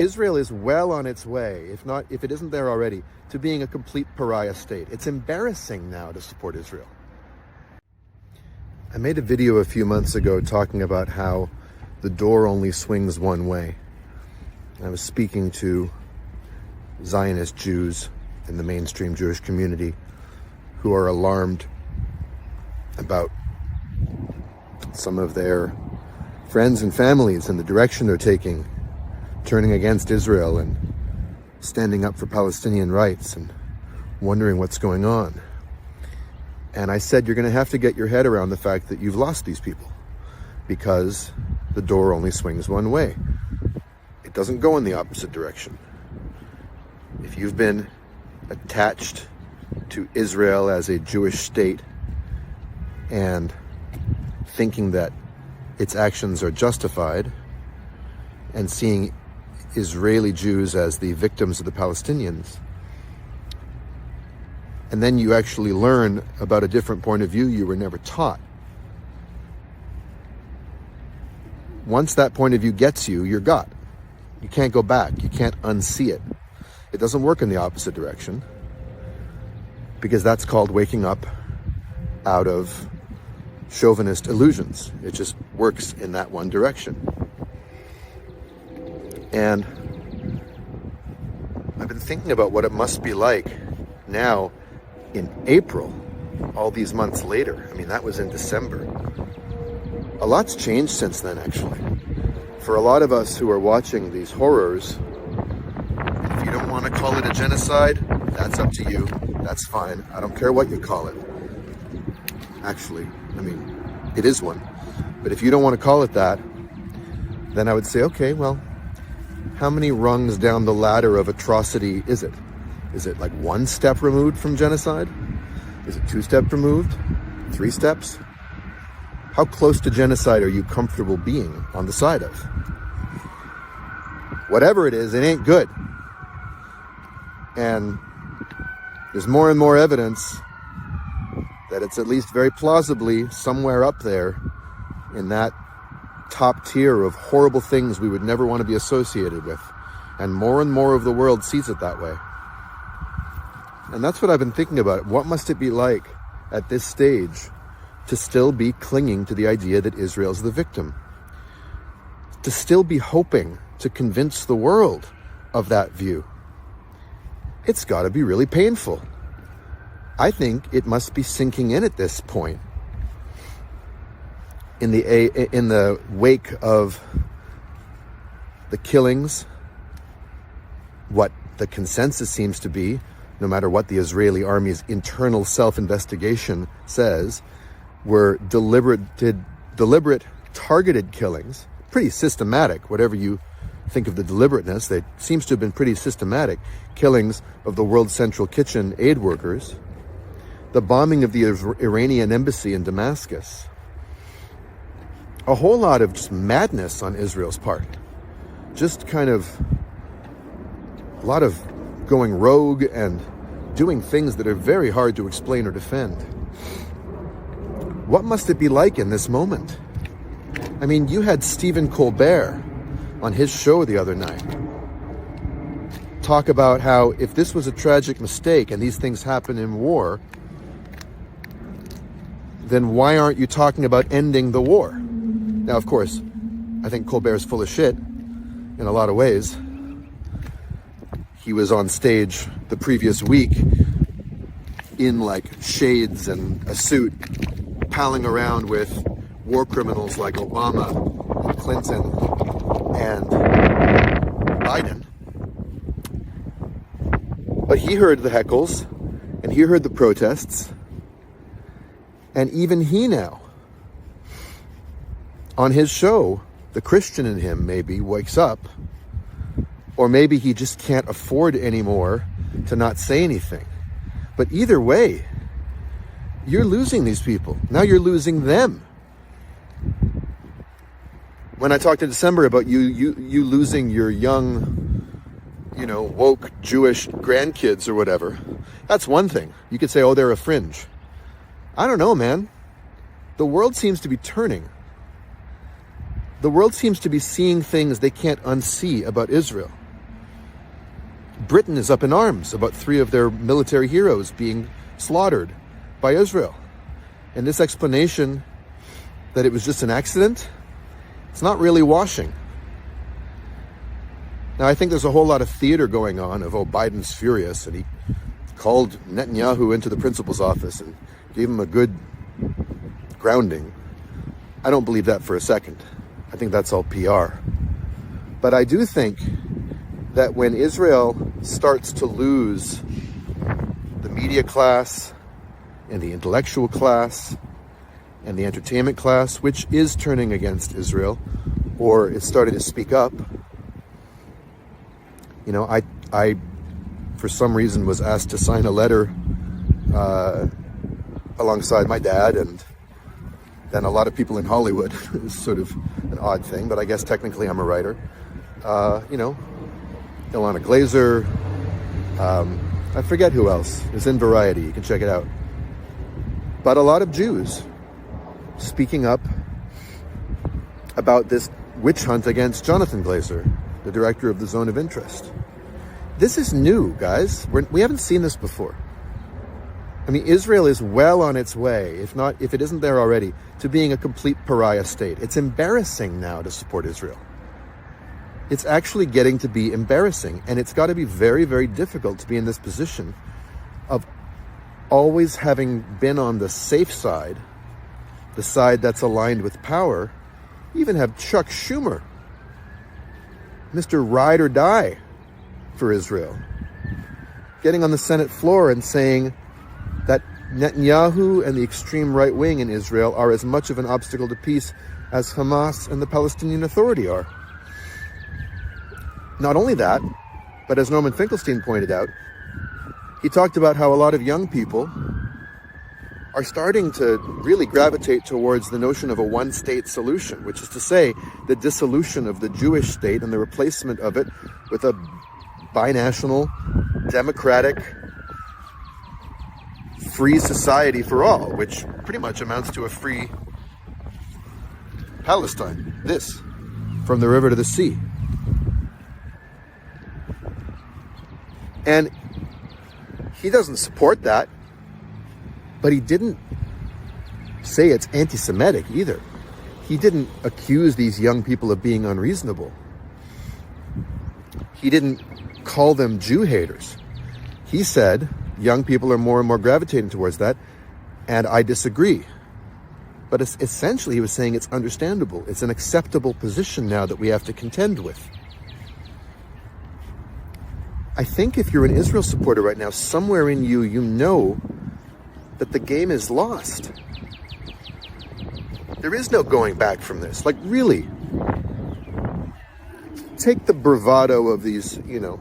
Israel is well on its way, if it isn't there already, to being a complete pariah state. It's embarrassing now to support Israel. I made a video a few months ago talking about how the door only swings one way. I was speaking to Zionist Jews in the mainstream Jewish community who are alarmed about some of their friends and families and the direction they're taking, turning against Israel and standing up for Palestinian rights and wondering what's going on. And I said, you're going to have to get your head around the fact that you've lost these people because the door only swings one way. It doesn't go in the opposite direction. If you've been attached to Israel as a Jewish state and thinking that its actions are justified and seeing Israeli Jews as the victims of the Palestinians, and then you actually learn about a different point of view you were never taught. Once that point of view gets you, you're got. You can't go back. You can't unsee it. It doesn't work in the opposite direction because that's called waking up out of chauvinist illusions. It just works in that one direction. And I've been thinking about what it must be like now in April, all these months later. I mean, that was in December. A lot's changed since then, actually. For a lot of us who are watching these horrors, if you don't want to call it a genocide, that's up to you. That's fine. I don't care what you call it. Actually, I mean, it is one. But if you don't want to call it that, then I would say, okay, well, how many rungs down the ladder of atrocity is it? Is it like one step removed from genocide? Is it 2 steps removed? 3 steps? How close to genocide are you comfortable being on the side of? Whatever it is, it ain't good. And there's more and more evidence that it's at least very plausibly somewhere up there in that top tier of horrible things we would never want to be associated with. And more of the world sees it that way. And that's what I've been thinking about. What must it be like at this stage to still be clinging to the idea that Israel's the victim? To still be hoping to convince the world of that view? It's got to be really painful. I think it must be sinking in at this point. In the wake of the killings, what the consensus seems to be, no matter what the Israeli army's internal self-investigation says, were deliberate, targeted killings, pretty systematic, whatever you think of the deliberateness. They seems to have been pretty systematic killings of the World Central Kitchen aid workers, the bombing of the Iranian embassy in Damascus, a whole lot of just madness on Israel's part, just kind of a lot of going rogue and doing things that are very hard to explain or defend. What must it be like in this moment? I mean, you had Stephen Colbert on his show the other night talk about how if this was a tragic mistake and these things happen in war, then why aren't you talking about ending the war? Now, of course, I think Colbert's full of shit in a lot of ways. He was on stage the previous week in like shades and a suit, palling around with war criminals like Obama, and Clinton, and Biden. But he heard the heckles, and he heard the protests, and even he now, on his show, the Christian in him maybe wakes up, or maybe he just can't afford anymore to not say anything. But either way, you're losing these people. Now you're losing them. When I talked in December about you losing your young, woke Jewish grandkids or whatever, that's one thing. You could say, oh, they're a fringe. I don't know, man. The world seems to be turning. The world seems to be seeing things they can't unsee about Israel. Britain is up in arms about 3 of their military heroes being slaughtered by Israel. And this explanation that it was just an accident, it's not really washing. Now, I think there's a whole lot of theater going on of, oh, Biden's furious, and he called Netanyahu into the principal's office and gave him a good grounding. I don't believe that for a second. I think that's all PR. But I do think that when Israel starts to lose the media class and the intellectual class and the entertainment class, which is turning against Israel or is starting to speak up, you know, I for some reason was asked to sign a letter alongside my dad and then a lot of people in Hollywood. It's sort of an odd thing, but I guess technically I'm a writer. You know, Ilana Glazer, I forget who else. It's in Variety, you can check it out. But a lot of Jews speaking up about this witch hunt against Jonathan Glazer, the director of the Zone of Interest. This is new, guys. We haven't seen this before. I mean, Israel is well on its way, if it isn't there already, to being a complete pariah state. It's embarrassing now to support Israel. It's actually getting to be embarrassing, and it's got to be very, very difficult to be in this position of always having been on the safe side, the side that's aligned with power. You even have Chuck Schumer, Mr. Ride or Die for Israel, getting on the Senate floor and saying that Netanyahu and the extreme right wing in Israel are as much of an obstacle to peace as Hamas and the Palestinian Authority are. Not only that, but as Norman Finkelstein pointed out, he talked about how a lot of young people are starting to really gravitate towards the notion of a one-state solution, which is to say the dissolution of the Jewish state and the replacement of it with a binational, democratic, free society for all, which pretty much amounts to a free Palestine. This, from the river to the sea. And he doesn't support that, but he didn't say it's anti-Semitic either. He didn't accuse these young people of being unreasonable. He didn't call them Jew haters. He said young people are more and more gravitating towards that, and I disagree. But essentially he was saying it's understandable. It's an acceptable position now that we have to contend with. I think if you're an Israel supporter right now, somewhere in you, you know that the game is lost. There is no going back from this. Like, really. Take the bravado of these, you know,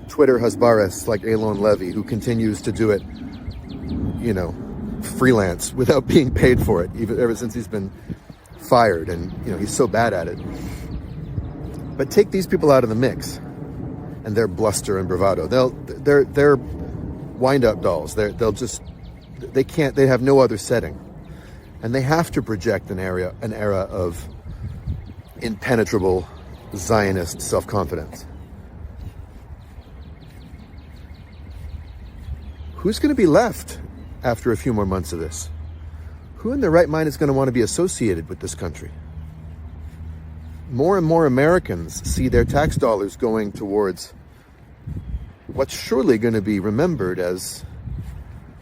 Twitter hasbaras like Elon Levy, who continues to do it, you know, freelance without being paid for it, even ever since he's been fired, and, you know, he's so bad at it. But take these people out of the mix and their bluster and bravado. They're wind-up dolls. They have no other setting. And they have to project an era of impenetrable Zionist self-confidence. Who's going to be left after a few more months of this? Who in their right mind is going to want to be associated with this country? More and more Americans see their tax dollars going towards what's surely going to be remembered as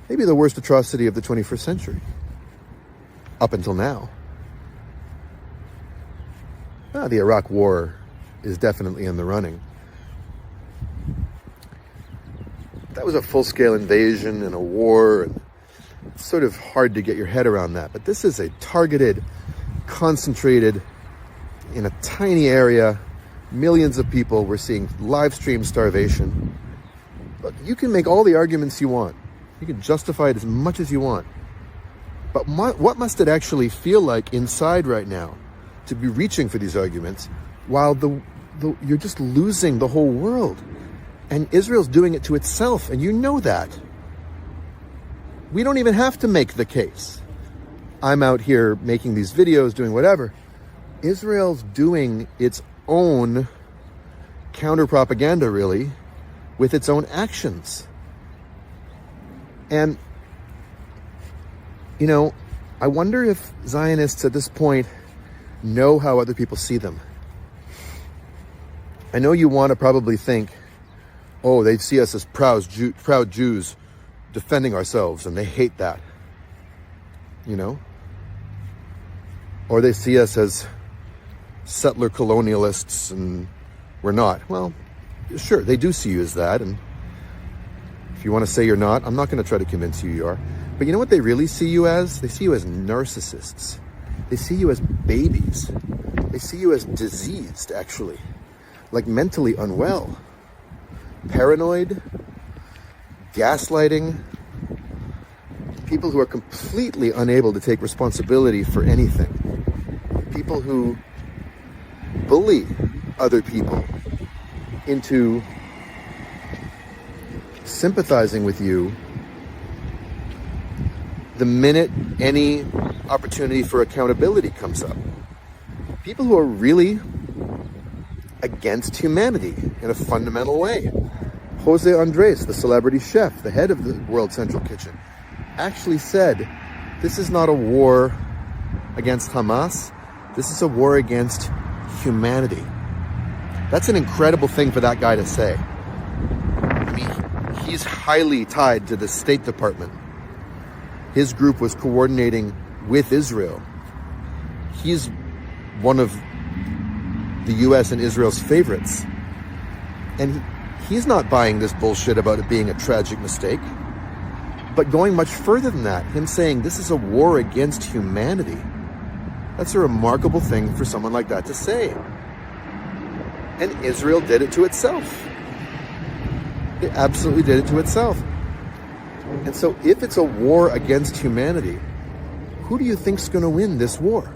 maybe the worst atrocity of the 21st century. Up until now. The Iraq War is definitely in the running. That was a full-scale invasion and a war, and it's sort of hard to get your head around that. But this is a targeted, concentrated, in a tiny area, millions of people. We're seeing live stream starvation. Look, you can make all the arguments you want. You can justify it as much as you want. But what must it actually feel like inside right now to be reaching for these arguments while you're just losing the whole world? And Israel's doing it to itself, and you know that. We don't even have to make the case. I'm out here making these videos, doing whatever. Israel's doing its own counter-propaganda, really, with its own actions. And, you know, I wonder if Zionists at this point know how other people see them. I know you want to probably think, oh, they see us as proud Jews defending ourselves, and they hate that, you know? Or they see us as settler colonialists, and we're not. Well, sure, they do see you as that, and if you want to say you're not, I'm not going to try to convince you are. But you know what they really see you as? They see you as narcissists. They see you as babies. They see you as diseased, actually. Like mentally unwell. Paranoid. Gaslighting. People who are completely unable to take responsibility for anything. People who bully other people into sympathizing with you the minute any opportunity for accountability comes up. People who are really against humanity in a fundamental way. Jose Andres, the celebrity chef, the head of the World Central Kitchen, actually said, this is not a war against Hamas, this is a war against humanity. That's an incredible thing for that guy to say. I mean, he's highly tied to the State Department. His group was coordinating with Israel. He's one of the US and Israel's favorites. And he's not buying this bullshit about it being a tragic mistake. But going much further than that, him saying this is a war against humanity, that's a remarkable thing for someone like that to say. And Israel did it to itself. It absolutely did it to itself. And so if it's a war against humanity, who do you think's going to win this war?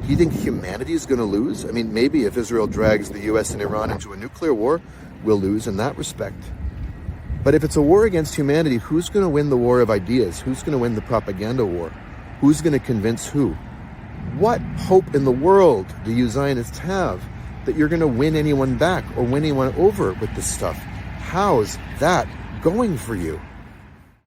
Do you think humanity is going to lose? I mean, maybe if Israel drags the US and Iran into a nuclear war, we'll lose in that respect. But if it's a war against humanity, who's going to win the war of ideas? Who's going to win the propaganda war? Who's going to convince who? What hope in the world do you Zionists have that you're going to win anyone back or win anyone over with this stuff? How's that going for you?